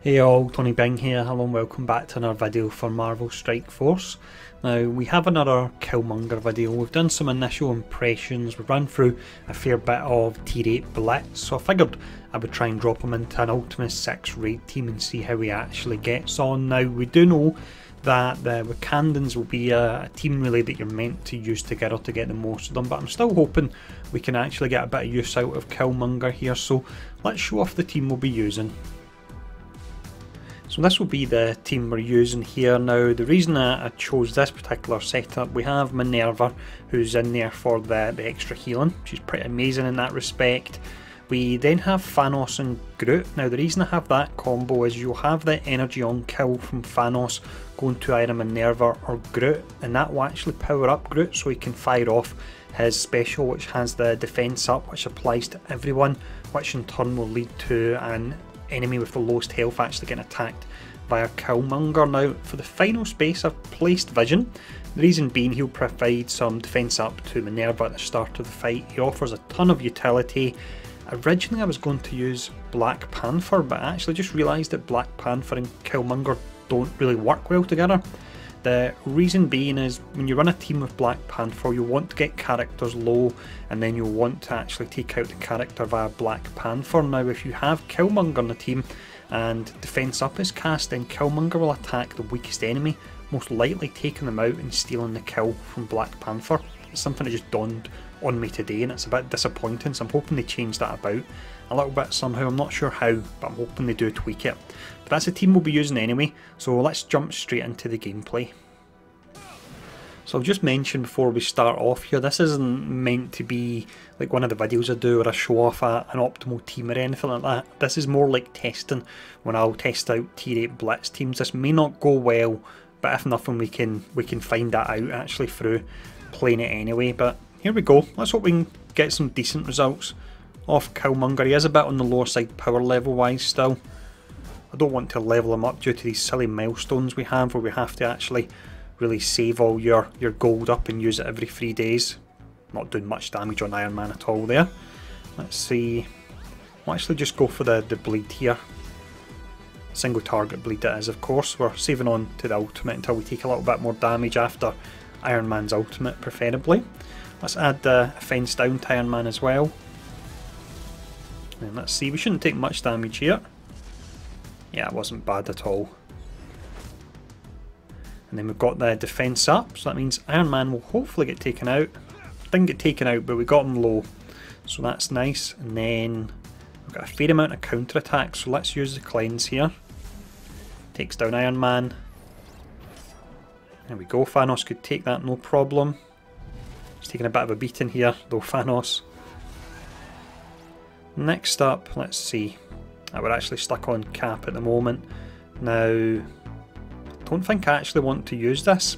Hey all, Tony Bing here. Hello and welcome back to another video for Marvel Strike Force. Now we have another Killmonger video. We've done some initial impressions, we've run through a fair bit of Tier 8 Blitz, so I figured I would try and drop him into an Ultimus 6 raid team and see how he actually gets on. Now we do know that the Wakandans will be a team really that you're meant to use together to get the most of them, but I'm still hoping we can actually get a bit of use out of Killmonger here, so let's show off the team we'll be using. So this will be the team we're using here. Now the reason I chose this particular setup, we have Minerva who's in there for the extra healing. She's pretty amazing in that respect. We then have Thanos and Groot. Now the reason I have that combo is you'll have the energy on kill from Thanos going to either Minerva or Groot, and that will actually power up Groot so he can fire off his special, which has the defense up, which applies to everyone, which in turn will lead to an enemy with the lowest health actually getting attacked via Killmonger. Now for the final space I've placed Vision, the reason being he'll provide some defense up to Minerva at the start of the fight. He offers a ton of utility. Originally I was going to use Black Panther, but I actually just realised that Black Panther and Killmonger don't really work well together. The reason being is when you run a team with Black Panther, you want to get characters low and then you'll want to actually take out the character via Black Panther. Now if you have Killmonger on the team and defense up is cast, then Killmonger will attack the weakest enemy, most likely taking them out and stealing the kill from Black Panther. It's something that just dawned on me today and it's a bit disappointing, so I'm hoping they change that about a little bit somehow. I'm not sure how, but I'm hoping they do tweak it. But that's the team we'll be using anyway, so let's jump straight into the gameplay. So I'll just mention before we start off here, this isn't meant to be like one of the videos I do or I show off an optimal team or anything like that. This is more like testing, when I'll test out Tier 8 Blitz teams. This may not go well, but if nothing we can find that out actually through playing it anyway. But here we go, let's hope we can get some decent results off Killmonger. He is a bit on the lower side power level wise still. I don't want to level him up due to these silly milestones we have where we have to actually really save all your gold up and use it every 3 days. Not doing much damage on Iron Man at all there. Let's see, we'll actually just go for the bleed here. Single target bleed it is, of course. We're saving on to the ultimate until we take a little bit more damage after Iron Man's ultimate preferably. Let's add the fence down to Iron Man as well. And let's see, we shouldn't take much damage here. Yeah, it wasn't bad at all. And then we've got the defense up, so that means Iron Man will hopefully get taken out. Didn't get taken out, but we got him low, so that's nice. And then we've got a fair amount of counter attacks, so let's use the cleanse here. Takes down Iron Man. There we go, Thanos could take that no problem. He's taking a bit of a beating here though, Thanos. Next up, let's see. We're actually stuck on Cap at the moment. Now, don't think I actually want to use this.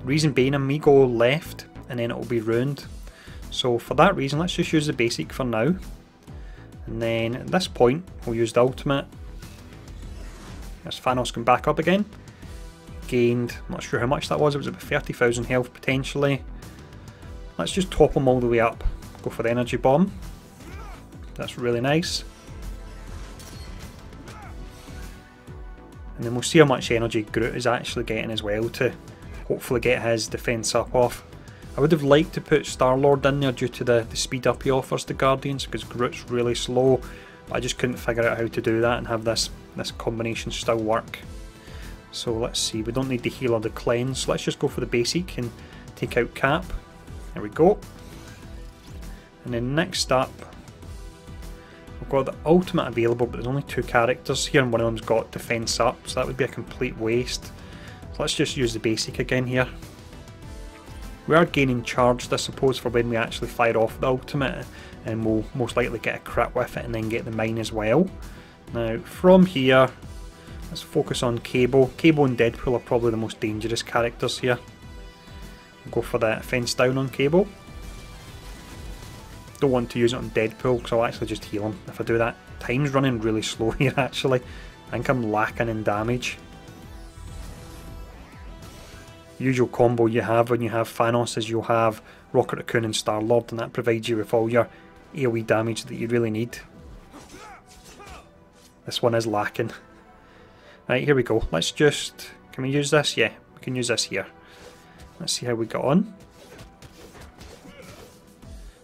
Reason being, I may go left and then it will be ruined. So for that reason, let's just use the basic for now. And then at this point, we'll use the ultimate. As Thanos can back up again. Gained, I'm not sure how much that was, it was about 30,000 health potentially. Let's just top him all the way up. Go for the energy bomb. That's really nice. And then we'll see how much energy Groot is actually getting as well to hopefully get his defense up off. I would have liked to put Star-Lord in there due to the speed up he offers to Guardians, because Groot's really slow, but I just couldn't figure out how to do that and have this combination still work. So let's see, we don't need the heal or the cleanse, so let's just go for the basic and take out Cap. There we go. And then next up, we've got the ultimate available, but there's only 2 characters here and one of them's got defense up, so that would be a complete waste. So let's just use the basic again here. We are gaining charged, I suppose, for when we actually fire off the ultimate, and we'll most likely get a crit with it and then get the mine as well. Now from here, let's focus on Cable. Cable and Deadpool are probably the most dangerous characters here. We'll go for the fence down on Cable. Don't want to use it on Deadpool because I'll actually just heal him if I do that. Time's running really slow here actually. I think I'm lacking in damage. Usual combo you have when you have Thanos is you'll have Rocket Raccoon and Star-Lord, and that provides you with all your AoE damage that you really need. This one is lacking. Right, here we go. Let's just... Can we use this? Yeah, we can use this here. Let's see how we got on.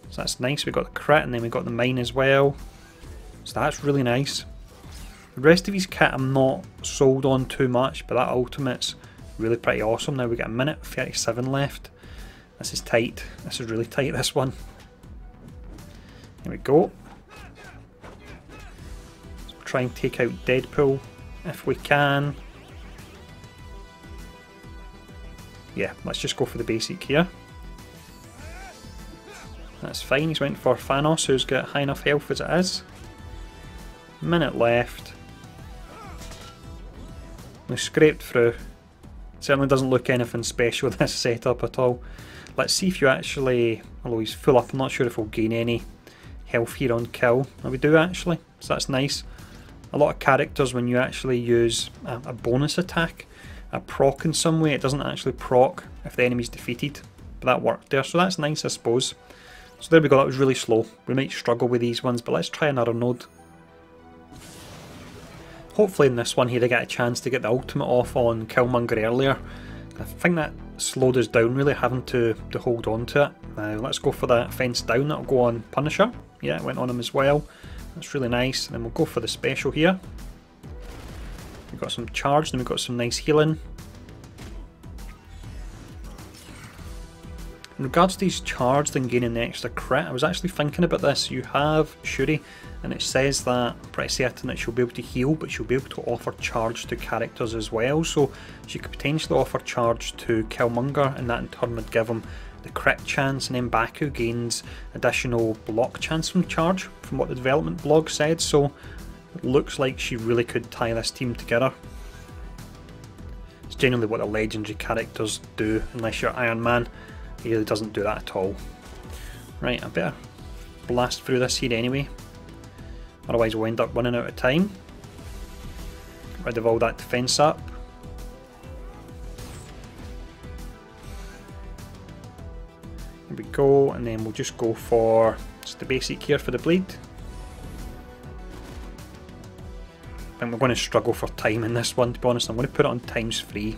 So that's nice. We got the crit and then we got the mine as well. So that's really nice. The rest of his kit I'm not sold on too much, but that ultimate's really pretty awesome. Now we got a minute 37 left. This is tight. This is really tight, this one. Here we go. Let's try and take out Deadpool if we can. Yeah, let's just go for the basic here. That's fine, he's went for Thanos, who's got high enough health as it is. Minute left. We scraped through. Certainly doesn't look anything special, this setup at all. Let's see if you actually, although he's full up, I'm not sure if we'll gain any health here on kill. Oh, we do actually, so that's nice. A lot of characters, when you actually use a bonus attack, a proc in some way, it doesn't actually proc if the enemy's defeated. But that worked there, so that's nice I suppose. So there we go, that was really slow. We might struggle with these ones, but let's try another node. Hopefully in this one here I get a chance to get the ultimate off on Killmonger earlier. I think that slowed us down really, having to hold on to it. Now let's go for that fence down, that'll go on Punisher. Yeah, it went on him as well. That's really nice. And then we'll go for the special here. We've got some charge, then we've got some nice healing. In regards to these charged and gaining the extra crit, I was actually thinking about this. You have Shuri, and it says that, I'm pretty certain that she'll be able to heal, but she'll be able to offer charge to characters as well. So she could potentially offer charge to Killmonger, and that in turn would give him the crit chance, and then Baku gains additional block chance from charge, from what the development blog said. So it looks like she really could tie this team together. It's generally what the legendary characters do, unless you're Iron Man. He really doesn't do that at all. Right, I better blast through this here anyway. Otherwise we'll end up running out of time. Get rid of all that defense up. Here we go, and then we'll just go for just the basic here for the bleed. I think we're going to struggle for time in this one, to be honest. I'm going to put it on ×3.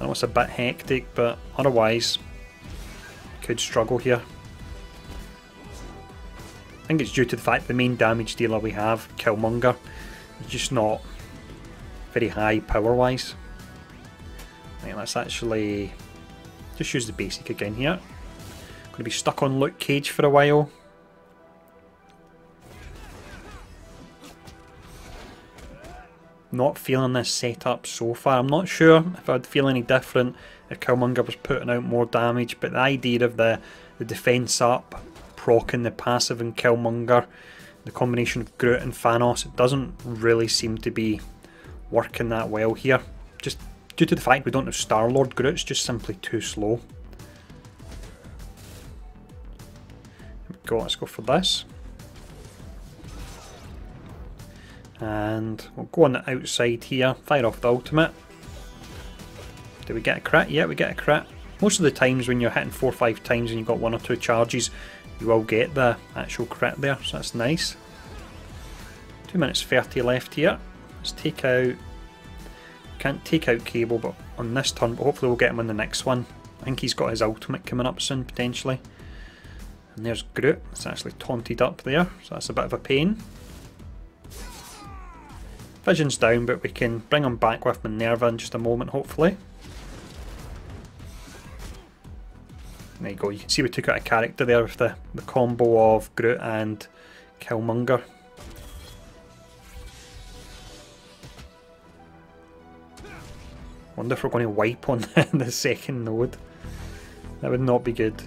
I know it's a bit hectic, but otherwise could struggle here. I think it's due to the fact the main damage dealer we have, Killmonger, is just not very high power wise. Right, let's actually just use the basic again here. Going to be stuck on Luke Cage for a while. Not feeling this setup so far. I'm not sure if I'd feel any different if Killmonger was putting out more damage, but the idea of the defense up, proccing the passive in Killmonger, the combination of Groot and Thanos, it doesn't really seem to be working that well here. Just due to the fact we don't have Star-Lord, Groot's just simply too slow. Here we go, let's go for this. And we'll go on the outside here, fire off the ultimate. Do we get a crit? Yeah, we get a crit. Most of the times when you're hitting 4 or 5 times and you've got 1 or 2 charges, you will get the actual crit there, so that's nice. 2 minutes 30 left here. Let's take out... Can't take out Cable but on this turn, but hopefully we'll get him on the next one. I think he's got his ultimate coming up soon, potentially. And there's Groot. It's actually taunted up there, so that's a bit of a pain. Vision's down, but we can bring him back with Minerva in just a moment, hopefully. There you go, you can see we took out a character there with the combo of Groot and Killmonger. Wonder if we're going to wipe on the second node. That would not be good.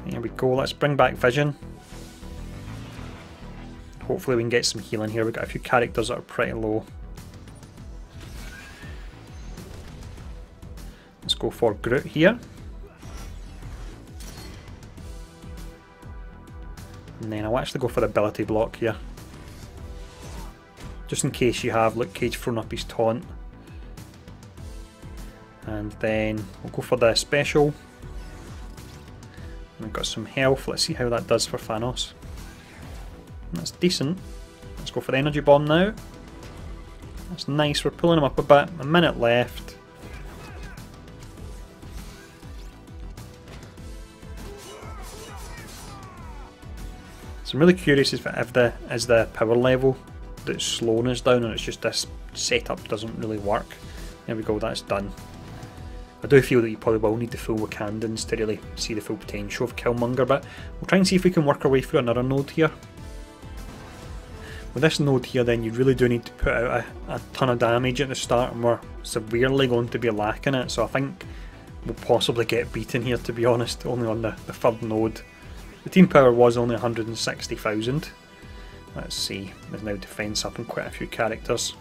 There we go, let's bring back Vision. Hopefully we can get some healing here. We've got a few characters that are pretty low. Let's go for Groot here. And then I'll actually go for the ability block here. Just in case you have Luke Cage throwing up his taunt. And then we'll go for the special. And we've got some health. Let's see how that does for Thanos. That's decent. Let's go for the energy bomb now. That's nice, we're pulling him up a bit. A minute left. So I'm really curious if the power level that's slowing us down, or it's just this setup doesn't really work. There we go, that's done. I do feel that you probably will need the full Wakandans to really see the full potential of Killmonger, but we'll try and see if we can work our way through another node here. With this node here then you really do need to put out a ton of damage at the start, and we're severely going to be lacking it, so I think we'll possibly get beaten here, to be honest, only on the third node. The team power was only 160,000. Let's see, there's now defense up on quite a few characters.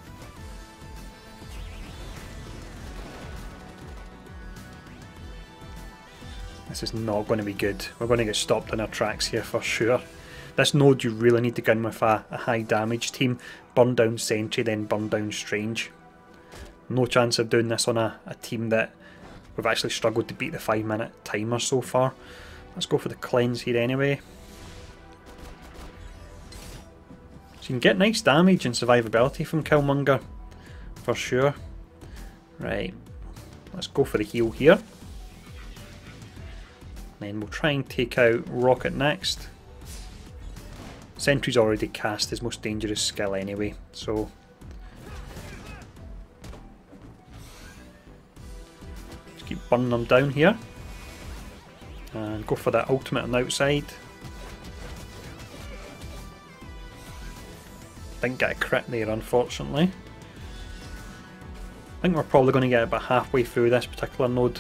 This is not going to be good. We're going to get stopped in our tracks here for sure. This node you really need to go in with a high damage team. Burn down Sentry, then burn down Strange. No chance of doing this on a team that we've actually struggled to beat the 5-minute timer so far. Let's go for the cleanse here anyway. So you can get nice damage and survivability from Killmonger for sure. Right, let's go for the heal here. Then we'll try and take out Rocket next. Sentry's already cast his most dangerous skill anyway, so just keep burning them down here. And go for that ultimate on the outside. Didn't get a crit there, unfortunately. I think we're probably going to get about halfway through this particular node.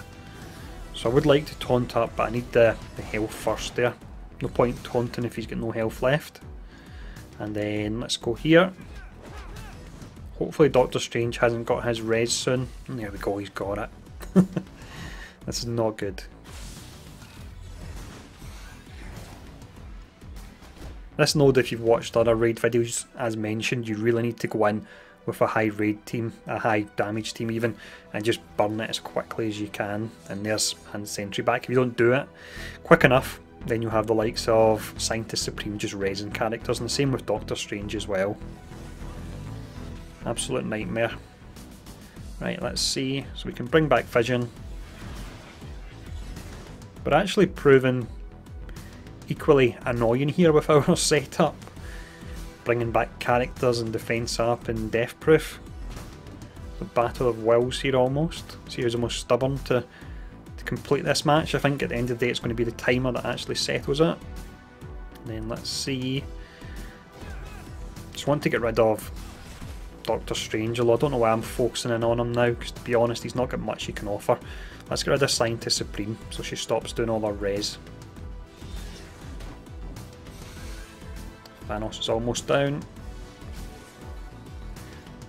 So I would like to taunt up, but I need the health first there. No point taunting if he's got no health left. And then let's go here. Hopefully Doctor Strange hasn't got his res soon. And there we go, he's got it. This is not good. This node, if you've watched other raid videos, as mentioned, you really need to go in with a high raid team, a high damage team even, and just burn it as quickly as you can. And there's Hand Sentry back. If you don't do it quick enough, then you'll have the likes of Scientist Supreme just raising characters, and the same with Doctor Strange as well. Absolute nightmare. Right, let's see. So we can bring back Vision. But actually proving equally annoying here with our setup. Bringing back characters and defense up and death proof. The battle of wills here almost. See who's the most stubborn to complete this match. I think at the end of the day it's going to be the timer that actually settles it. And then let's see. Just want to get rid of Doctor Strange, although I don't know why I'm focusing in on him now, because to be honest he's not got much he can offer. Let's get rid of Scientist Supreme so she stops doing all her res. Thanos is almost down.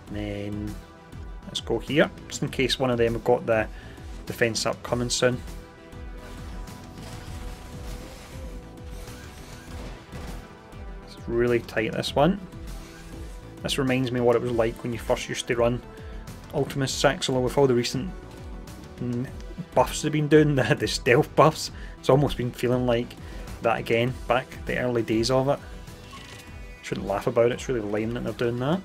And then let's go here, just in case one of them have got the defense up coming soon. It's really tight, this one. This reminds me of what it was like when you first used to run Ultimus 6, although with all the recent buffs they've been doing, the stealth buffs, it's almost been feeling like that again, back the early days of it. Shouldn't laugh about it, it's really lame that they're doing that.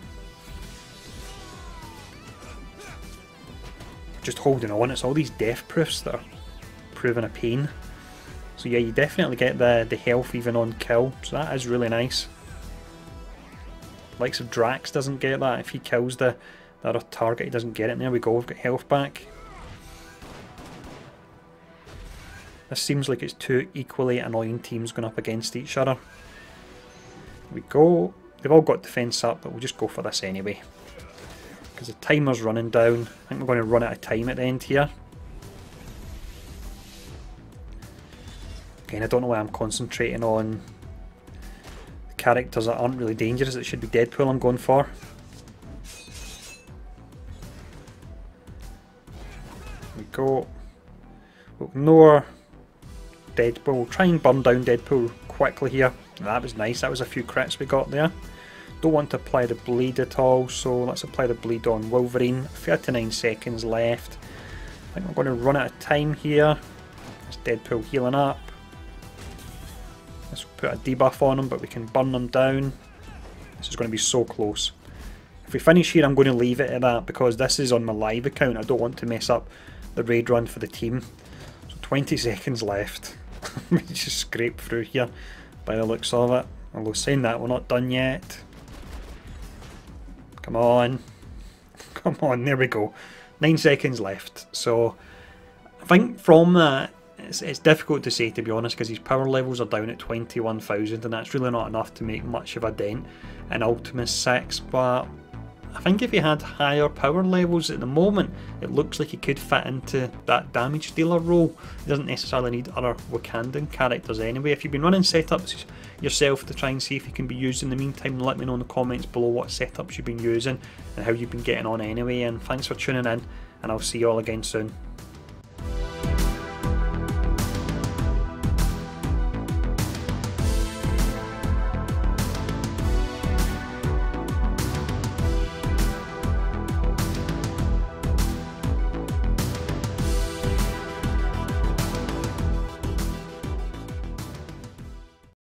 Just holding on, it's all these death proofs that are proving a pain. So yeah, you definitely get the health even on kill, so that is really nice. Likes of Drax doesn't get that, if he kills the other target he doesn't get it, and there we go, we've got health back. This seems like it's two equally annoying teams going up against each other. There we go, they've all got defense up, but we'll just go for this anyway. Because the timer's running down. I think we're going to run out of time at the end here. Again, I don't know why I'm concentrating on the characters that aren't really dangerous. It should be Deadpool I'm going for. There we go. We'll ignore Deadpool. We'll try and burn down Deadpool quickly here. That was nice. That was a few crits we got there. Don't want to apply the bleed at all, so let's apply the bleed on Wolverine. 39 seconds left. I think we're going to run out of time here. It's Deadpool healing up. Let's put a debuff on him, but we can burn them down. This is going to be so close. If we finish here, I'm going to leave it at that because this is on my live account. I don't want to mess up the raid run for the team. So 20 seconds left. We just scrape through here by the looks of it. Although saying that, we're not done yet. Come on. Come on, there we go. 9 seconds left. So I think from that, it's difficult to say, to be honest, because his power levels are down at 21,000 and that's really not enough to make much of a dent in Ultimus 6. But I think if he had higher power levels at the moment, it looks like he could fit into that damage dealer role. He doesn't necessarily need other Wakandan characters anyway. If you've been running setups yourself to try and see if he can be used in the meantime, let me know in the comments below what setups you've been using and how you've been getting on anyway. And thanks for tuning in, and I'll see you all again soon.